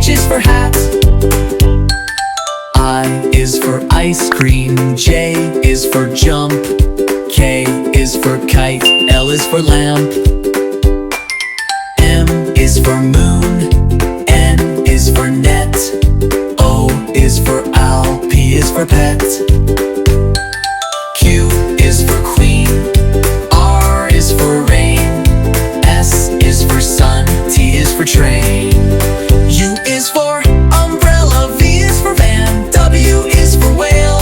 H is for hat. I is for ice cream, J is for jump, K is for kite, L is for lamp. M is for moon, N is for net, O is for owl, P is for pet. Q is for queen, R is for rain, S is for sun, T is for train. U is for umbrella, V is for van, W is for whale,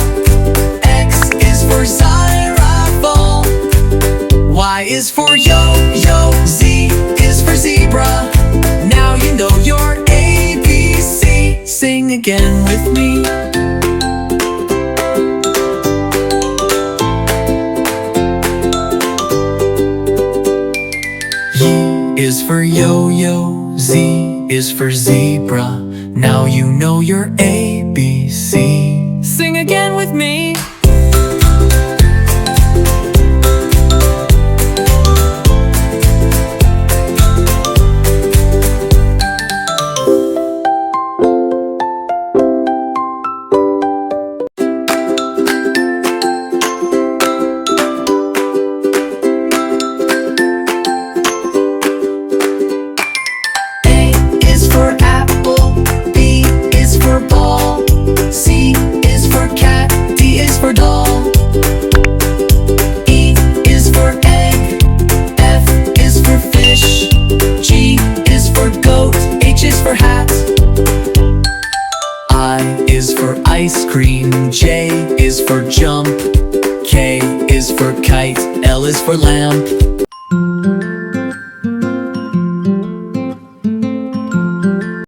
X is for xylophone, Y is for yo-yo, Z is for zebra. Now you know your ABC. Sing again with me. Y is for yo-yo, Z is for zebra. Now you know your ABC. Sing again with me. Ice cream, J is for jump, K is for kite, L is for lamp.